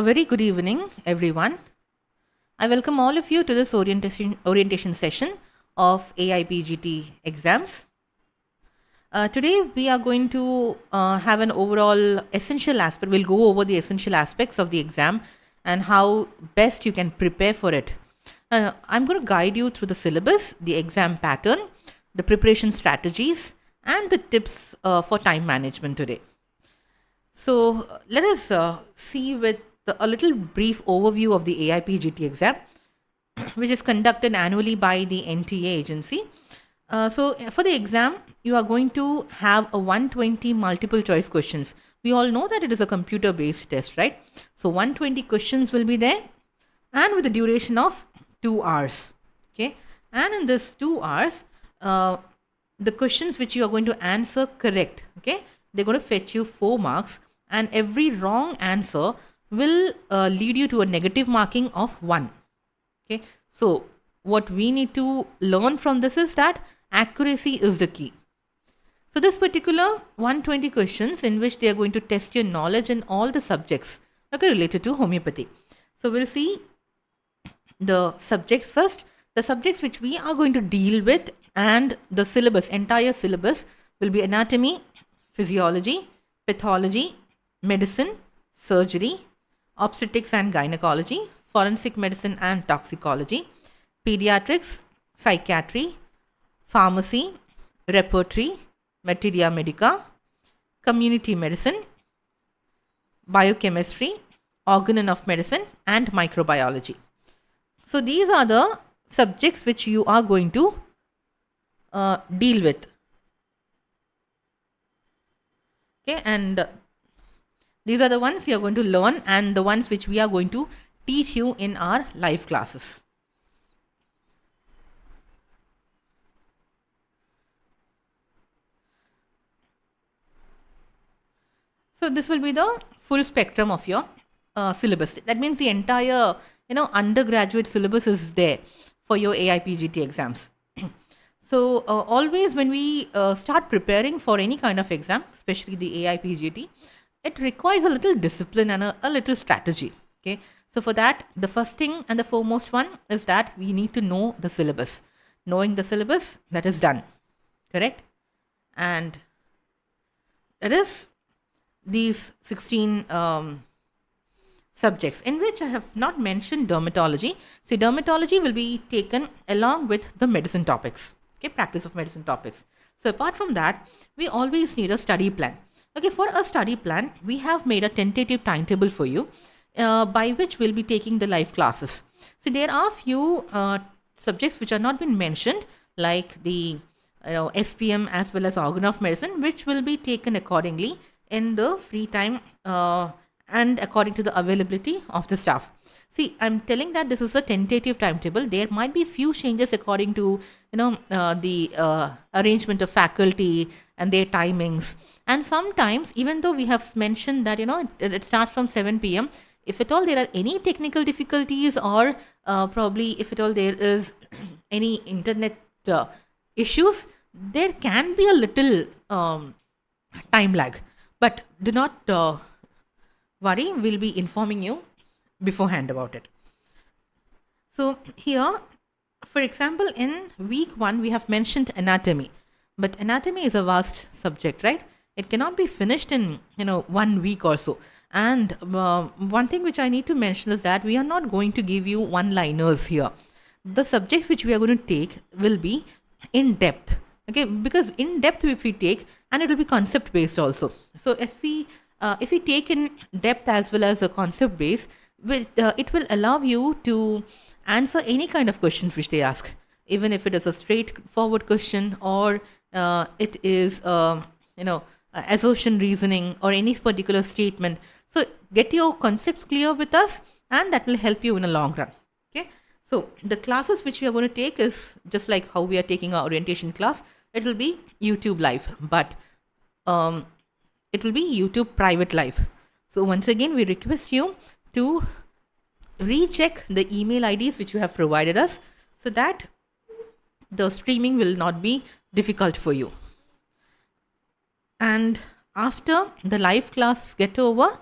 A very good evening, everyone. I welcome all of you to this orientation session of AIPGT exams. Today, we are going to have an overall essential aspect. We'll go over the essential aspects of the exam and how best you can prepare for it. I'm going to guide you through the syllabus, the exam pattern, the preparation strategies, and the tips for time management today. So let us see with a little brief overview of the AIPGT exam, which is conducted annually by the NTA agency. So for the exam, you are going to have a 120 multiple choice questions. We all know that it is a computer based test, right? So 120 questions will be there and with a duration of 2 hours. Okay. And in this 2 hours, the questions which you are going to answer correct, okay, they're going to fetch you 4 marks, and every wrong answer will lead you to a negative marking of 1. Okay, so what we need to learn from this is that accuracy is the key. So this particular 120 questions in which they are going to test your knowledge in all the subjects, okay, related to homeopathy. So we'll see the subjects first. The subjects which we are going to deal with and the syllabus, entire syllabus will be anatomy, physiology, pathology, medicine, surgery, obstetrics and gynecology, forensic medicine and toxicology, pediatrics, psychiatry, pharmacy, repertory, materia medica, community medicine, biochemistry, organ of medicine, and microbiology. So these are the subjects which you are going to deal with. Okay, and these are the ones you are going to learn and the ones which we are going to teach you in our live classes. So this will be the full spectrum of your syllabus. That means the entire undergraduate syllabus is there for your AIPGT exams. So always when we start preparing for any kind of exam, especially the AIPGT, it requires a little discipline and a little strategy. Okay, so for that, the first thing and the foremost one is that we need to know the syllabus. Knowing the syllabus, that is done, correct? And it is these 16 subjects in which I have not mentioned dermatology. See, dermatology will be taken along with the medicine topics, okay, practice of medicine topics. So apart from that, we always need a study plan. Okay, for a study plan, we have made a tentative timetable for you by which we'll be taking the live classes. So there are few subjects which are not been mentioned, like the SPM as well as organ of medicine, which will be taken accordingly in the free time and according to the availability of the staff. See, I'm telling that this is a tentative timetable. There might be few changes according to the arrangement of faculty and their timings. And sometimes, even though we have mentioned that it starts from 7 p.m., if at all there are any technical difficulties or probably if at all there is any internet issues, there can be a little time lag. But do not worry, we'll be informing you beforehand about it. So here, for example, in week 1, we have mentioned anatomy. But anatomy is a vast subject, right? It cannot be finished in 1 week or so. And one thing which I need to mention is that we are not going to give you one-liners here. The subjects which we are going to take will be in depth. Okay, because in depth if we take, and it will be concept based also. So if we take in depth as well as a concept base, it will allow you to answer any kind of questions which they ask, even if it is a straightforward question or it is assertion reasoning or any particular statement. So get your concepts clear with us, and that will help you in a long run. Okay, so the classes which we are going to take is just like how we are taking our orientation class. It will be YouTube live, but it will be YouTube private live. So once again, we request you to recheck the email IDs which you have provided us so that the streaming will not be difficult for you. And after the live class get over,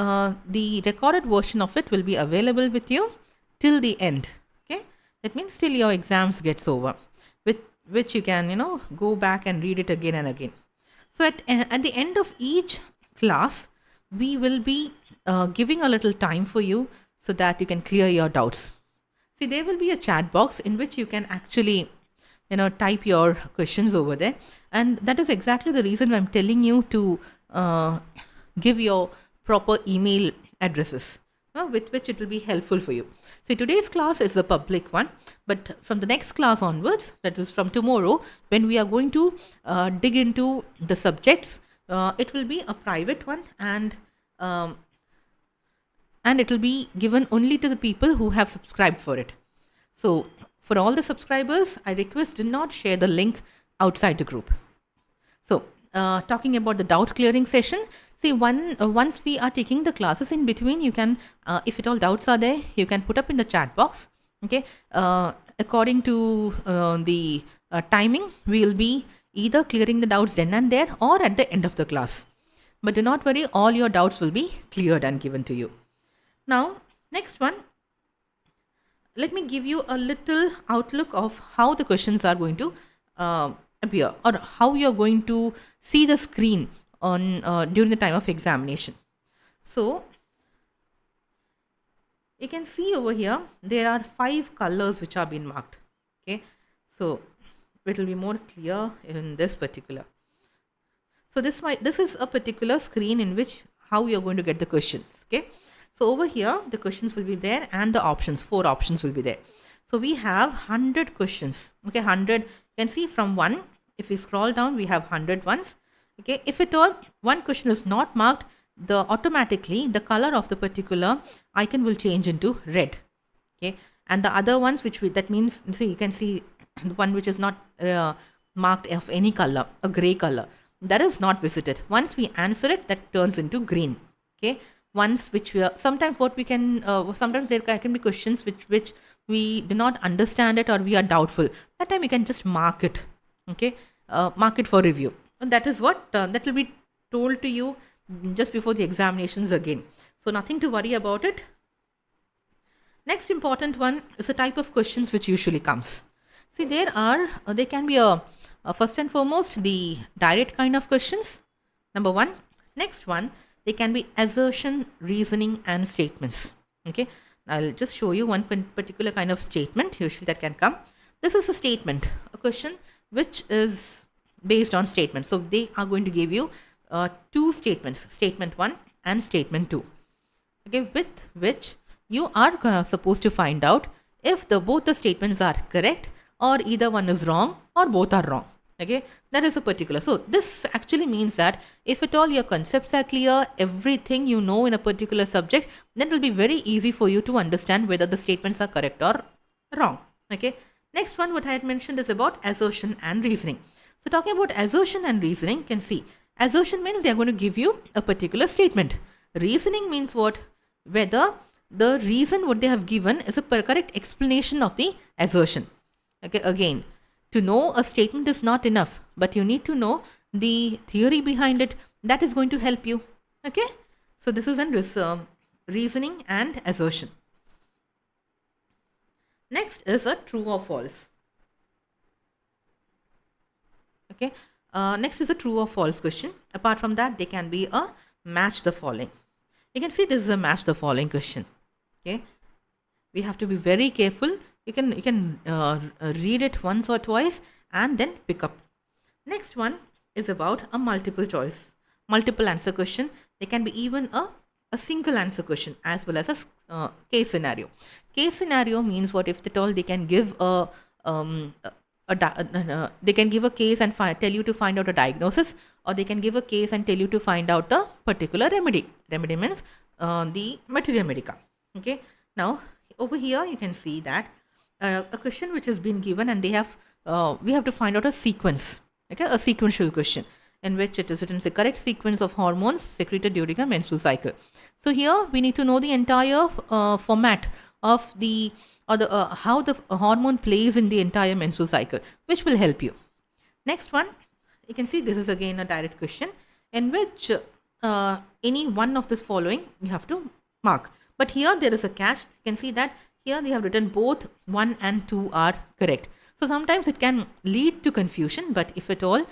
the recorded version of it will be available with you till the end. Okay, that means till your exams gets over, with which you can go back and read it again and again. So at the end of each class, we will be giving a little time for you so that you can clear your doubts. See, there will be a chat box in which you can actually type your questions over there, and that is exactly the reason I'm telling you to give your proper email addresses, with which it will be helpful for you. See, today's class is a public one, but from the next class onwards, that is from tomorrow, when we are going to dig into the subjects, it will be a private one, and it will be given only to the people who have subscribed for it. So for all the subscribers, I request do not share the link outside the group. So talking about the doubt clearing session, see, once we are taking the classes, in between you can, if at all doubts are there, you can put up in the chat box. Okay, according to the timing, we will be either clearing the doubts then and there or at the end of the class. But do not worry, all your doubts will be cleared and given to you. Now, next one, let me give you a little outlook of how the questions are going to appear, or how you're going to see the screen on during the time of examination. So you can see over here there are 5 colors which are being marked. Okay, so it will be more clear in this particular. So this is a particular screen in which how you're going to get the questions. Okay, so over here the questions will be there, and the options, 4 options will be there. So we have 100 questions. Okay, 100. You can see from 1, if we scroll down, we have 100 ones. Okay, if at all one question is not marked, automatically the color of the particular icon will change into red. Okay, and the other ones that means, see, you can see the one which is not marked of any color, a gray color, that is not visited. Once we answer it, that turns into green. Okay, once which we are, sometimes what we can, sometimes there can be questions which we do not understand it, or we are doubtful. That time you can just mark it. Okay, mark it for review, and that is what that will be told to you just before the examinations again. So nothing to worry about it. Next important one is the type of questions which usually comes. See, there can be first and foremost the direct kind of questions, number 1. Next one, they can be assertion, reasoning, and statements. Okay, I'll just show you one particular kind of statement usually that can come. This is a statement, a question which is based on statement. So they are going to give you 2 statements, statement 1 and statement 2. Okay, with which you are supposed to find out if both the statements are correct, or either one is wrong, or both are wrong. Okay, that is a particular. So this actually means that if at all your concepts are clear, everything you know in a particular subject, then it will be very easy for you to understand whether the statements are correct or wrong. Okay, next one, what I had mentioned is about assertion and reasoning. So talking about assertion and reasoning, you can see assertion means they are going to give you a particular statement. Reasoning means what? Whether the reason what they have given is a correct explanation of the assertion. Okay, again, to know a statement is not enough, but you need to know the theory behind it. That is going to help you. Okay, so this is in reasoning and assertion. Next is a true or false. Okay, next is a true or false question. Apart from that, they can be a match the following. You can see this is a match the following question. Okay, we have to be very careful. You can read it once or twice and then pick up. Next one is about a multiple answer question. They can be even a single answer question as well as a case scenario. Case scenario means what? If at all they can give they can give a case and tell you to find out a diagnosis, or they can give a case and tell you to find out a particular remedy. Remedy means the materia medica. Okay, now over here you can see that a question which has been given, and they have we have to find out a sequence. Okay, a sequential question in which it is written the correct sequence of hormones secreted during a menstrual cycle. So here we need to know the entire format of how the hormone plays in the entire menstrual cycle, which will help you. Next one, you can see this is again a direct question in which any one of this following you have to mark. But here there is a catch. You can see that here they have written both 1 and 2 are correct. So sometimes it can lead to confusion, but if at all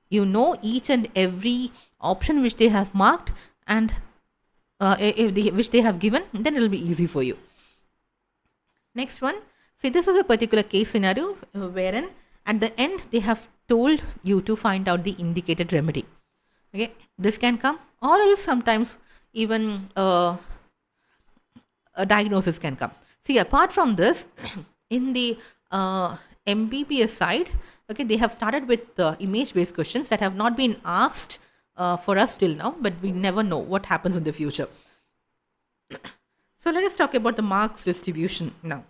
you know each and every option which they have marked and which they have given, then it will be easy for you. Next one, see, this is a particular case scenario wherein at the end they have told you to find out the indicated remedy. Okay, this can come, or else sometimes even a diagnosis can come. See, apart from this, in the MBBS side, okay, they have started with image-based questions that have not been asked for us till now, but we never know what happens in the future. So let us talk about the marks distribution now.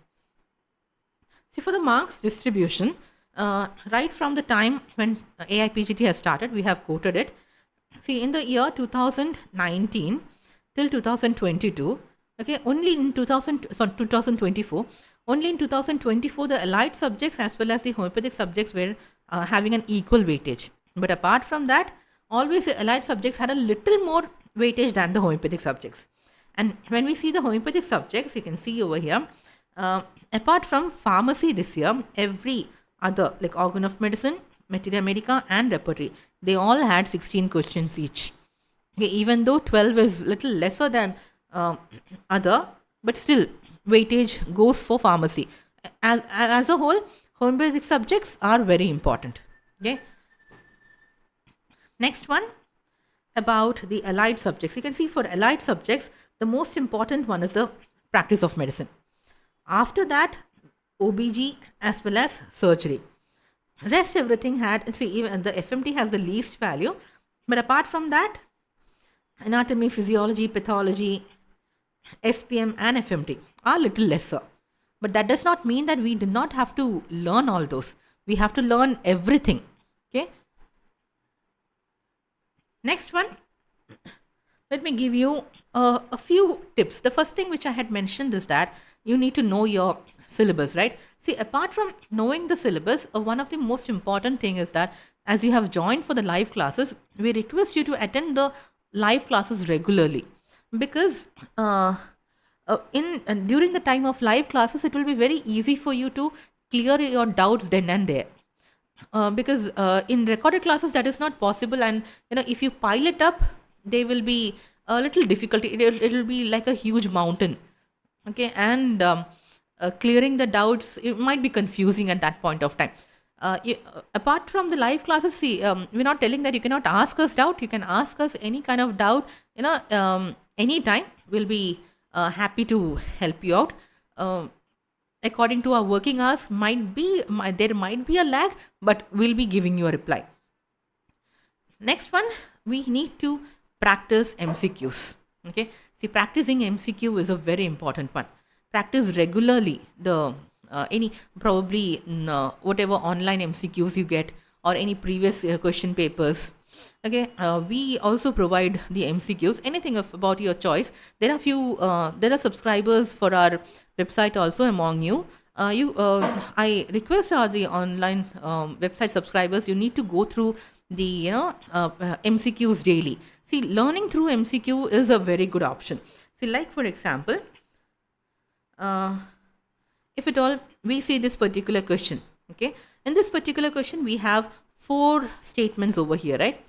See, for the marks distribution, right from the time when AIPGT has started, we have quoted it. See, in the year 2019 till 2022, okay, only in 2024, only in 2024, the allied subjects as well as the homeopathic subjects were having an equal weightage. But apart from that, always the allied subjects had a little more weightage than the homeopathic subjects. And when we see the homeopathic subjects, you can see over here, apart from pharmacy this year, every other like organ of medicine, materia medica and repertory, they all had 16 questions each. Okay, even though 12 is little lesser than other, but still weightage goes for pharmacy. As a whole, homeopathic subjects are very important. Okay. Next one, about the allied subjects. You can see for allied subjects, the most important one is the practice of medicine. After that, OBG as well as surgery. Rest everything had, see, even the FMT has the least value, but apart from that, anatomy, physiology, pathology, SPM and FMT are little lesser. But that does not mean that we do not have to learn all those. We have to learn everything. Okay. Next one, let me give you a few tips. The first thing which I had mentioned is that you need to know your syllabus, right? See, apart from knowing the syllabus, one of the most important thing is that as you have joined for the live classes, we request you to attend the live classes regularly, because during the time of live classes, it will be very easy for you to clear your doubts then and there. Because in recorded classes that is not possible, and if you pile it up, there will be a little difficulty. It will be like a huge mountain. Okay, and clearing the doubts, it might be confusing at that point of time. Apart from the live classes, see, we're not telling that you cannot ask us doubt. You can ask us any kind of doubt, anytime. We'll be happy to help you out. According to our working hours, there might be a lag, but we'll be giving you a reply. Next one, we need to practice MCQs. Okay, see, practicing MCQ is a very important one. Practice regularly the probably whatever online MCQs you get, or any previous question papers. Okay, we also provide the MCQs, anything about your choice. There are subscribers for our website also among you. I request the online website subscribers, you need to go through the MCQs daily. See, learning through MCQ is a very good option. See, like for example, if at all we see this particular question, okay, in this particular question we have 4 statements over here, right?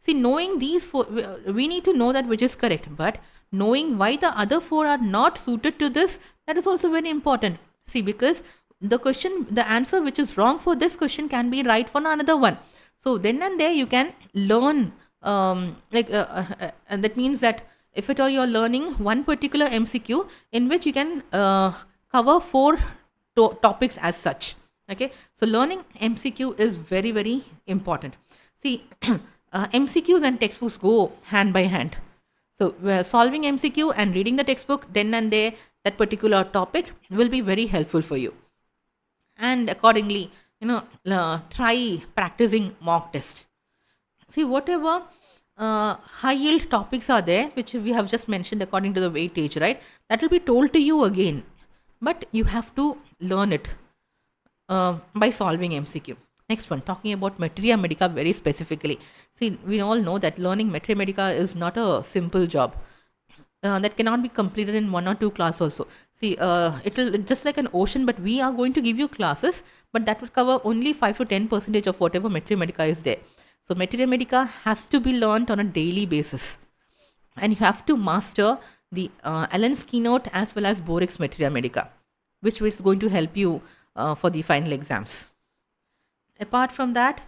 See, knowing these 4, we need to know that which is correct, but knowing why the other 4 are not suited to this, that is also very important. See, because the answer which is wrong for this question can be right for another one. So then and there you can learn, and that means that if at all you are learning one particular MCQ in which you can cover 4 topics as such. Okay, so learning MCQ is very, very important. See, MCQs and textbooks go hand by hand. So solving MCQ and reading the textbook, then and there, that particular topic will be very helpful for you. And accordingly, try practicing mock test. See, whatever high yield topics are there, which we have just mentioned according to the weightage, right? That will be told to you again, but you have to learn it by solving MCQ. Next one, talking about materia medica very specifically. See, we all know that learning materia medica is not a simple job. That cannot be completed in 1 or 2 class also. See, it's just like an ocean, but we are going to give you classes, but that would cover only 5 to 10% of whatever materia medica is there. So materia medica has to be learned on a daily basis, and you have to master the Allen's keynote as well as Borik's materia medica, which is going to help you for the final exams. Apart from that,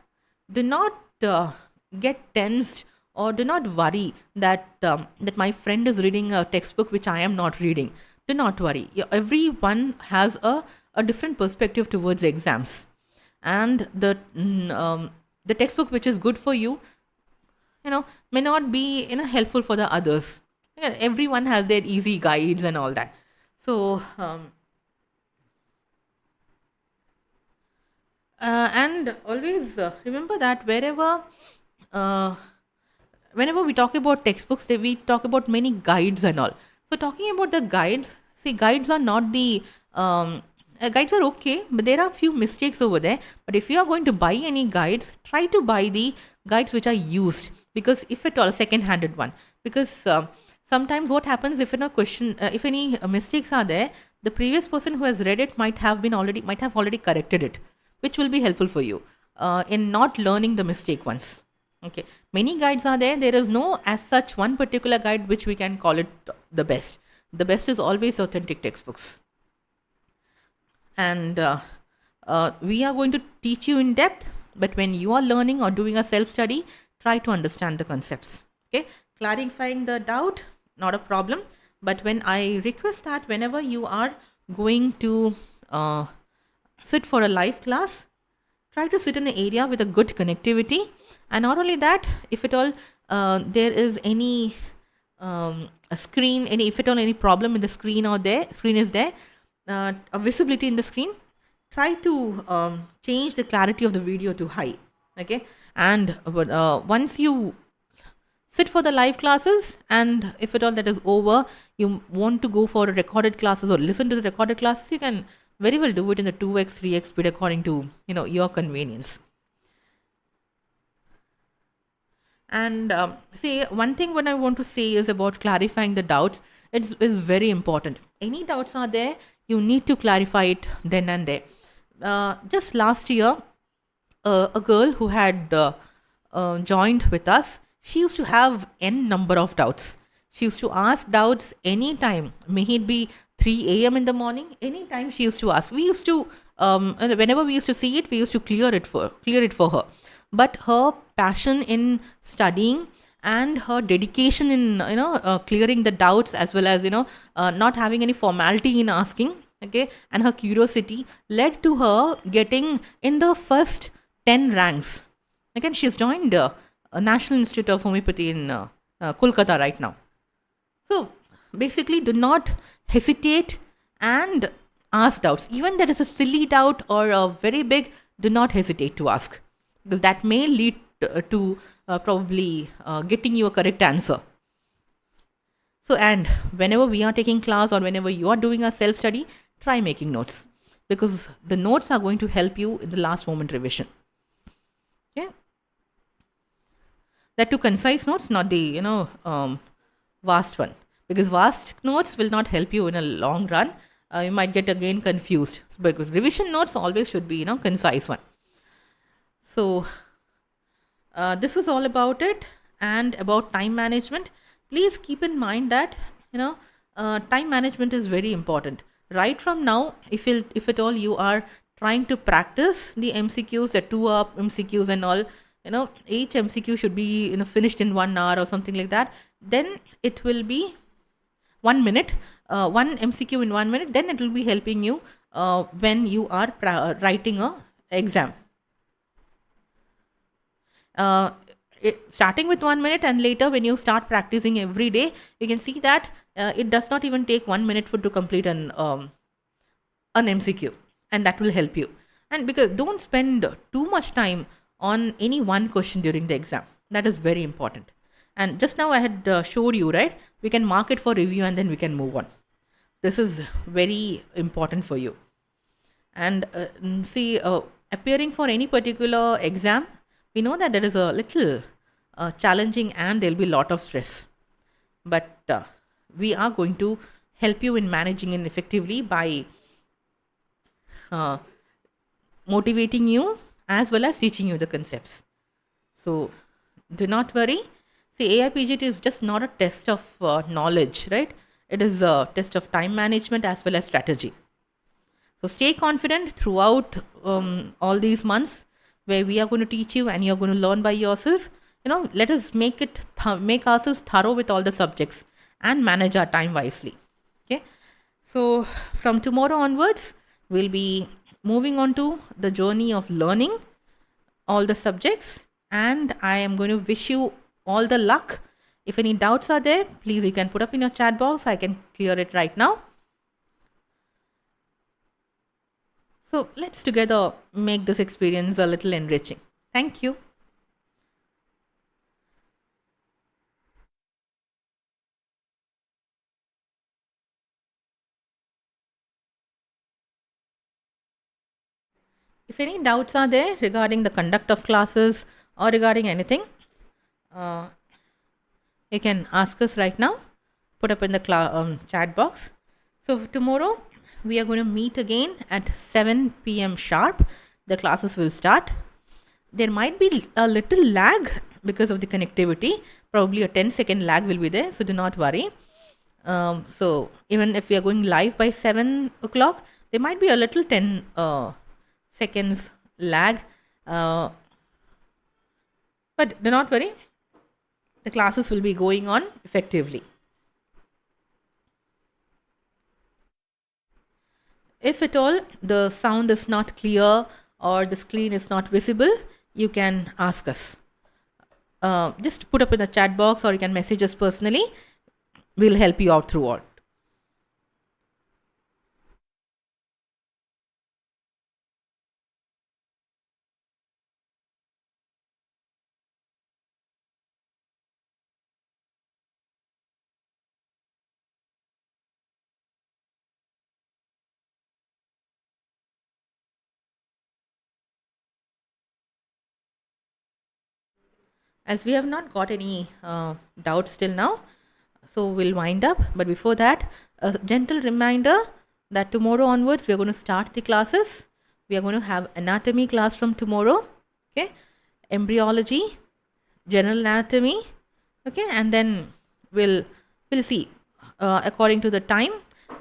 do not get tensed, or do not worry that my friend is reading a textbook which I am not reading. Do not worry. Everyone has a different perspective towards the exams, and the textbook which is good for you, may not be helpful for the others. Yeah, everyone has their easy guides and all that. So and always remember that uh, whenever we talk about textbooks, we talk about many guides and all. So talking about the guides, see, guides are not the guides are okay, but there are a few mistakes over there. But if you are going to buy any guides, try to buy the guides which are used, because if at all, second-handed one, because sometimes what happens, if in a question, if any mistakes are there, the previous person who has read it might have already corrected it, which will be helpful for you in not learning the mistake once. Okay, many guides are there. There is no as such one particular guide which we can call it the best. The best is always authentic textbooks. And we are going to teach you in depth, but when you are learning or doing a self-study, try to understand the concepts. Okay, clarifying the doubt, not a problem. But when I request that whenever you are going to sit for a live class, try to sit in an area with a good connectivity. And not only that, if at all there is any a screen, if at all any problem in the screen is there, a visibility in the screen, try to change the clarity of the video to high. Okay, and once you sit for the live classes, and if at all that is over, you want to go for recorded classes or listen to the recorded classes, you can very well do it in the 2x 3x speed according to your convenience. And see, one thing what I want to say is about clarifying the doubts. It is very important. Any doubts are there, you need to clarify it then and there. Just last year, a girl who had joined with us, she used to have n number of doubts. She used to ask doubts anytime, may it be 3 a.m. in the morning, anytime she used to ask. We used to, whenever we used to see it, we used to clear it for her. But her passion in studying and her dedication in clearing the doubts, as well as not having any formality in asking, okay, and her curiosity led to her getting in the first 10 ranks. Again, she's joined a National Institute of Homeopathy in Kolkata right now. So basically, do not hesitate and ask doubts. Even there is a silly doubt or a very big, do not hesitate to ask, because that may lead to probably getting you a correct answer. So, and whenever we are taking class or whenever you are doing a self-study, try making notes, because the notes are going to help you in the last moment revision. Okay, that too concise notes, not the vast one, because vast notes will not help you in a long run. You might get again confused, because revision notes always should be concise one. So this was all about it, and about time management. Please keep in mind that time management is very important. Right from now, if at all you are trying to practice the MCQs, the 2-hour MCQs and all, each MCQ should be finished in 1 hour or something like that. Then it will be 1 minute, one MCQ in 1 minute. Then it will be helping you when you are writing a exam. Starting with 1 minute, and later when you start practicing every day, you can see that it does not even take 1 minute to complete an MCQ, and that will help you. And because don't spend too much time on any one question during the exam. That is very important. And just now I had showed you, right? We can mark it for review and then we can move on. This is very important for you. And see, appearing for any particular exam, we know that there is a little challenging and there'll be a lot of stress. But we are going to help you in managing it effectively by uh, motivating you as well as teaching you the concepts. So do not worry. See, AIPGT is just not a test of knowledge, right? It is a test of time management as well as strategy. So stay confident throughout all these months where we are going to teach you and you're going to learn by yourself. Let us make ourselves thorough with all the subjects and manage our time wisely. Okay. So from tomorrow onwards, we'll be moving on to the journey of learning all the subjects, and I am going to wish you all the luck. If any doubts are there, please you can put up in your chat box. I can clear it right now. So let's together make this experience a little enriching. Thank you. If any doubts are there regarding the conduct of classes or regarding anything, uh, you can ask us right now. Put up in the chat box. So tomorrow we are going to meet again at 7 p.m. sharp. The classes will start. There might be a little lag because of the connectivity. Probably a 10-second lag will be there. So do not worry. So even if we are going live by 7 o'clock, there might be a little 10 seconds lag. But do not worry. The classes will be going on effectively. If at all the sound is not clear or the screen is not visible, you can ask us. Just put up in the chat box or you can message us personally. We'll help you out throughout. As we have not got any doubts till now, so we'll wind up. But before that, a gentle reminder that tomorrow onwards we are going to start the classes. We are going to have anatomy class from tomorrow. Okay, embryology, general anatomy. Okay, and then we'll see according to the time.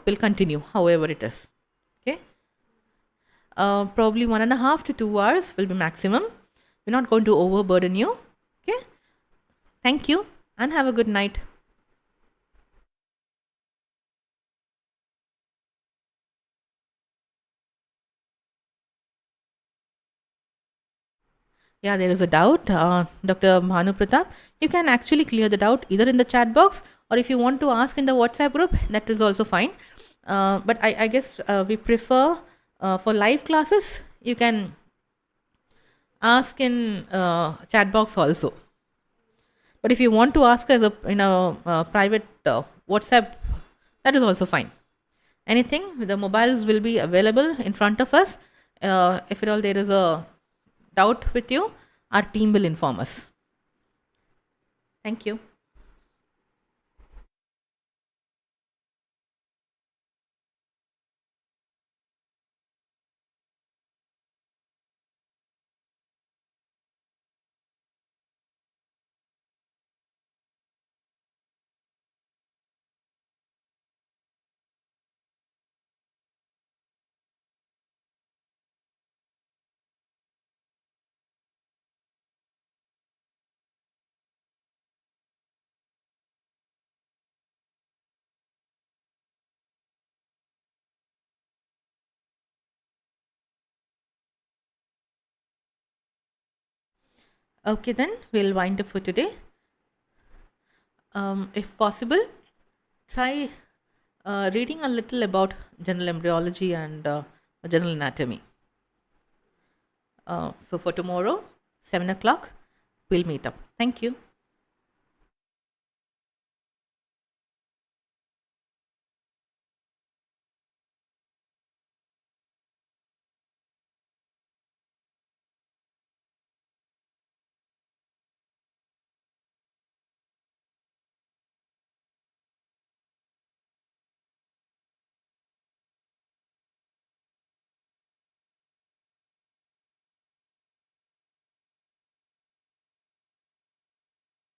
We'll continue however it is. Okay, probably 1.5 to 2 hours will be maximum. We're not going to overburden you. Okay, thank you and have a good night. Yeah, there is a doubt, Dr. Bhanu Pratap. You can actually clear the doubt either in the chat box or if you want to ask in the WhatsApp group, that is also fine. But I guess we prefer for live classes, you can ask in chat box also. But if you want to ask as in a private WhatsApp, that is also fine. Anything, the mobiles will be available in front of us. If at all there is a doubt with you, our team will inform us. Thank you. Okay, then we'll wind up for today. If possible, try reading a little about general embryology and general anatomy. So for tomorrow, 7 o'clock, we'll meet up. Thank you.